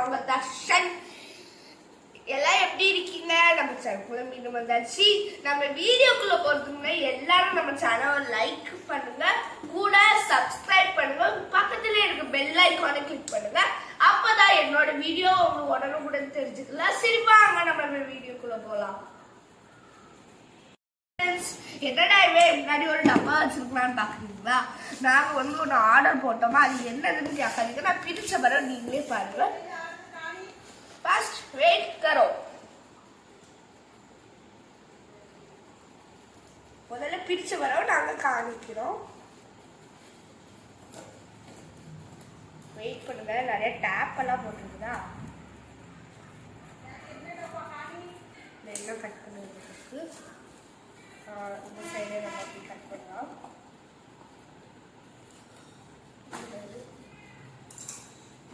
நான் உங்க தர்ஷன். எல்லாம் எப்படி இருக்கீங்க? நம்ம சேனல் மீண்டும் வந்தாச்சு. நம்ம வீடியோக்குள்ள போறதுக்கு முன்னாடி எல்லாரும் நம்ம சேனலை லைக் பண்ணுங்க, கூட சப்ஸ்கிரைப் பண்ணுங்க, பக்கத்துல இருக்க பெல் ஐகானை கிளிக் பண்ணுங்க. அப்பதான் என்னோட வீடியோ உங்களுக்கு உடனுக்குடன் தெரிஞ்சுக்கலாம். சரி வாங்க நம்ம வீடியோக்குள்ள போலாம். என்னடா முன்னாடி ஒரு டப்பா வச்சிருக்கலாம்னு பாக்குறீங்களா? நாங்க ஒன்று ஆர்டர் போட்டோமா, அது என்னதுன்னு கேட்காதீங்க. நான் பிரிச்ச வர நீங்களே பாருங்க. फर्स्ट वेट करो. முதல்ல பிரிச்சு வரவும் நாங்க காணிக்கிறோம். வெயிட் பண்ணுங்க. நிறைய டேப் எல்லாம் போட்டுருக்குதா? என்ன கட் பண்ணுறதுக்கு இந்த சைடே நம்ம அப்படி கட் பண்ணலாம்.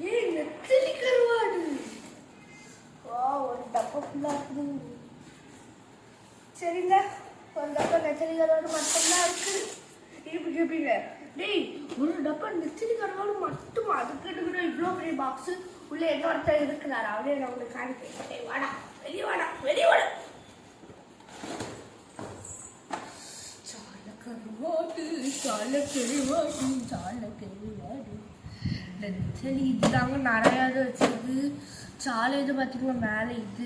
ஏய் நெத்திலி கருவாடு ஒரு டப்பா ஃபுல்லா இருக்குது. சரிங்க, ஒரு டப்பா நெத்திலி கருவாடு மட்டும்தான் இருக்கு. இப்படி கேட்பீங்க, டேய் ஒரு டப்பா நெத்திலி கருவாடு மட்டுமா? அதுக்கு இவ்வளோ பெரிய பாக்ஸ் உள்ள என்ன ஒருத்தர் இருக்கிறாரு. அவரே நான் உங்களுக்கு காணிப்பேன். வாடா வெளியே வாடா வெளியே வாடா. சால கருவாடு சால கருவாடு சால கருவாடு நெத்திலி இதுதாங்க நிறையா வச்சது. சாலை இது பார்த்தீங்கன்னா மேலே இது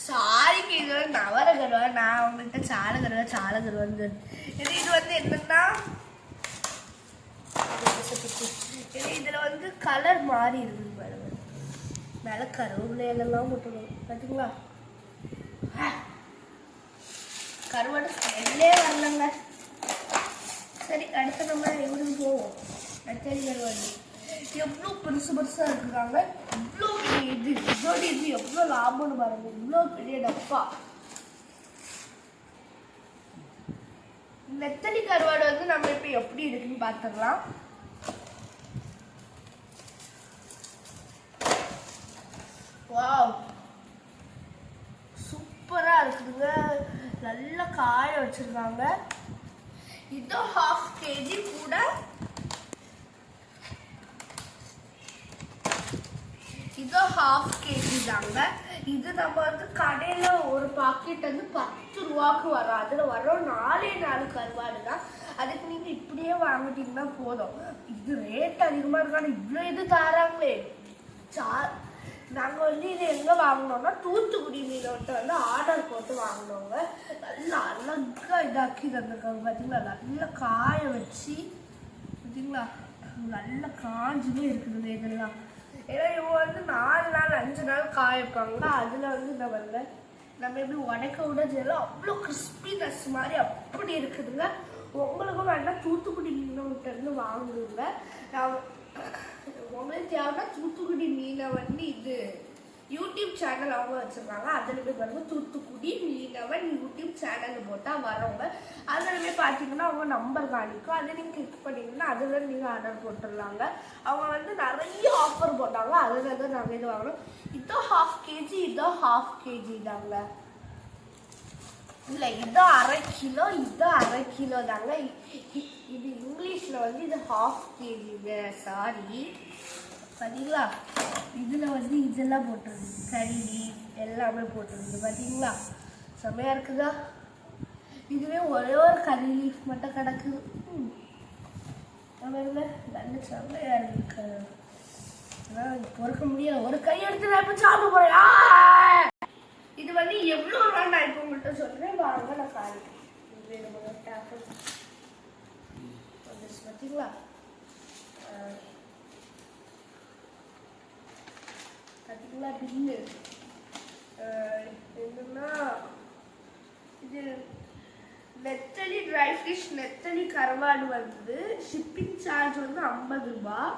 சாரிக்கு இது வந்து நவர கருவா. நான் அவங்கள்ட்ட சால கருவான்னு இது வந்து என்னன்னா இதில் வந்து கலர் மாறி இருக்குது பாருங்க. மேலே கருவேப்பிலையெல்லாம் போட்டுருவோம் பார்த்தீங்களா? கருவாடு ஸ்மெல்லே வரலங்க. சரி, அடுத்து நம்ம எப்படி போவோம்? நெத்திலி கருவாடு எவ்வளோ பெருசா இருக்குறாங்க. இவ்வளோ பெரிய இது எவ்வளோ லாபம்னு பாருங்க. இவ்வளோ பெரிய டப்பா. நெத்தலி கருவாடு வந்து நம்ம இப்ப எப்படி இருக்குன்னு பார்த்துடலாம். வாவ், சூப்பரா இருக்குதுங்க. நல்லா காய வச்சிருக்காங்க. இது 1/2 kg கூட. இது 1/2 kg தாங்க. இது நம்ம வந்து கடையில ஒரு பாக்கெட் வந்து 10 ரூபாய்க்கு வரும். அதுல வர 4 கருவாடு தான். அதுக்கு நீங்க இப்படியே வாங்கிட்டீங்கன்னா போதும். இது ரேட் அதிகமா இருக்கான இவ்வளோ இது தாராங்களே. நாங்க வந்து இது எங்க வாங்கினோம்னா தூத்துக்குடி மீனவர்கிட்ட வந்து ஆர்டர் போட்டு வாங்கினோங்க. நல்லா அழகா இதாக்கி தந்துருக்காங்க பார்த்தீங்களா? நல்லா காய வச்சு பார்த்தீங்களா? நல்லா காஞ்சுமே இருக்குது இதெல்லாம். ஏன்னா இவங்க வந்து 4 நாள் 5 நாள் காய வைப்பாங்க. அதில் வந்து இந்த வரல நம்ம எப்படி உடைக்க விட செய்யலாம். அவ்வளோ கிறிஸ்பினஸ் மாதிரி அப்படி இருக்குதுங்க. உங்களுக்கும் வேணால் தூத்துக்குடி மீனவர்கிட்ட இருந்து வாங்குங்க. உங்களுக்கு தேவைன்னா தூத்துக்குடி மீனவன் இது யூடியூப் சேனல் அவங்க வச்சுருக்காங்க. அதில் போய் பாருங்க, தூத்துக்குடி மீனவன் யூடியூப் சேனல் போட்டால் வரவங்க அதில் போய் பார்த்தீங்கன்னா அவங்க நம்பர் காணிக்கும். அதை நீங்கள் கிளிக் பண்ணிங்கன்னா அதில் நீங்கள் ஆர்டர் போட்டுடலாங்க. அவங்க வந்து நிறைய ஆஃபர் போட்டாங்க. அதில் தான் நாங்கள் இது வாங்கணும். இதோ 1/2 kg, இதோ 1/2 kg தாங்க. இல்லை இதோ 1/2 கிலோ, இதோ 1/2 கிலோ தாங்க. இது இங்கிலீஷில் வந்து இது 1/2 kg. சாரி பார்த்தீங்களா? இதில் வந்து இதெல்லாம் போட்டுருது, கறி எல்லாமே போட்டுருது பார்த்தீங்களா? செம்மையாக இருக்குதா? இதுவே ஒரே ஒரு கறி லீஃப் மட்டும் கிடக்குது. நல்ல செம்மையாக இருக்கு. ஆனால் பொறுக்க முடியாது. ஒரு கை எடுத்து நான் இப்போ சாப்பிட போகிறேன். இது வந்து எவ்வளோ நாள் நான் இப்போ உங்கள்கிட்ட சொல்கிறேன். வாங்க நான் காணிக்கிறேன். பார்த்தீங்களா? பார்த்தீங்களா பில்லு என்னன்னா இது நெத்தலி ட்ரை ஃபிஷ் நெத்தலி கருவாடு வந்து ஷிப்பிங் சார்ஜ் வந்து 50 ரூபாய்.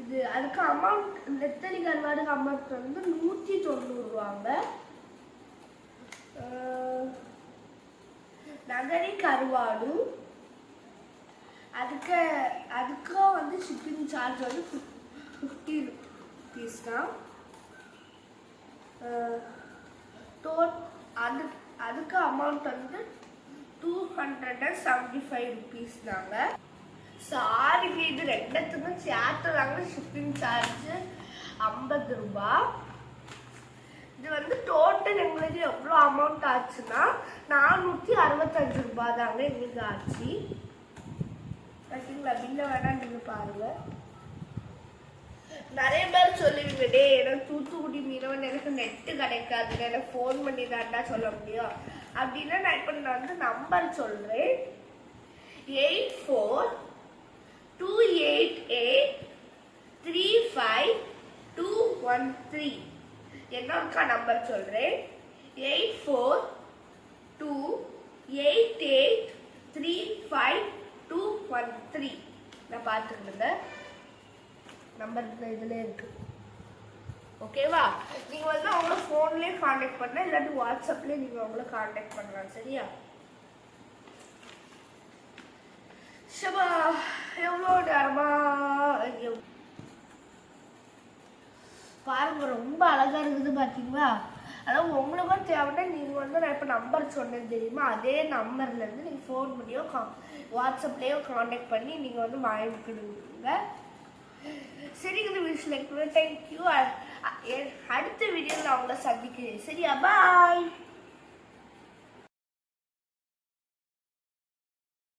இது அதுக்கு அமௌண்ட் நெத்தலி கருவாடுக்கு அமௌண்ட் வந்து 190 ரூபாங்க. நகரி கருவாடு அதுக்கும் வந்து ஷிப்பிங் சார்ஜ் வந்து 50 rupees தான். அதுக்கு அமௌண்ட் வந்து 275 rupees தாங்க. சாரி, இது ரெண்டுத்துக்கும் சேர்த்து தாங்க ஷிப்பிங் சார்ஜ். 50 ரூபாய். இது வந்து டோட்டல் எங்களுக்கு எவ்வளோ அமௌண்ட் ஆச்சுன்னா 465 ரூபாய் தாங்க எங்களுக்கு ஆச்சு. பார்த்தீங்களா? பில்லை வேணா நீங்கள் பாருங்க. நிறைய பேர் சொல்லுவீங்க, டே எனக்கு தூத்துக்குடி மீனவன் எனக்கு நெட்டு கிடைக்காதுன்னு எனக்கு ஃபோன் பண்ணி தான்டா சொல்ல முடியும் அப்படின்னா நான் இப்போ நான் வந்து நம்பர் சொல்கிறேன். 8428835213. என்னக்கா நம்பர் சொல்கிறேன். 8428835213. நான் பார்த்துக்கிடுங்க. நம்பர் இதில் இருக்கு. ஓகேவா? நீங்கள் வந்து அவங்கள ஃபோன்லேயே காண்டாக்ட் பண்ணலாம், இல்லாட்டி வாட்ஸ்அப்லேயே நீங்கள் அவங்கள காண்டாக்ட் பண்ணலாம். சரியா? ஷபா எவ்வளோ நேரமா பாருங்க, ரொம்ப அழகா இருக்குது பார்த்தீங்களா? அதாவது உங்களுக்கும் தேவைன்னா நீங்கள் வந்து நான் இப்போ நம்பர் சொன்னது தெரியுமா, அதே நம்பர்லேருந்து நீங்கள் ஃபோன் பண்ணியோ வாட்ஸ்அப்லேயோ காண்டாக்ட் பண்ணி நீங்கள் வந்து வாங்கிக்கிடுங்க. சரிங்க விஷயம், தேங்க்யூ. அடுத்த வீடியோவில் நான் உங்களை சந்திக்கிறேன். சரியா? பாய்.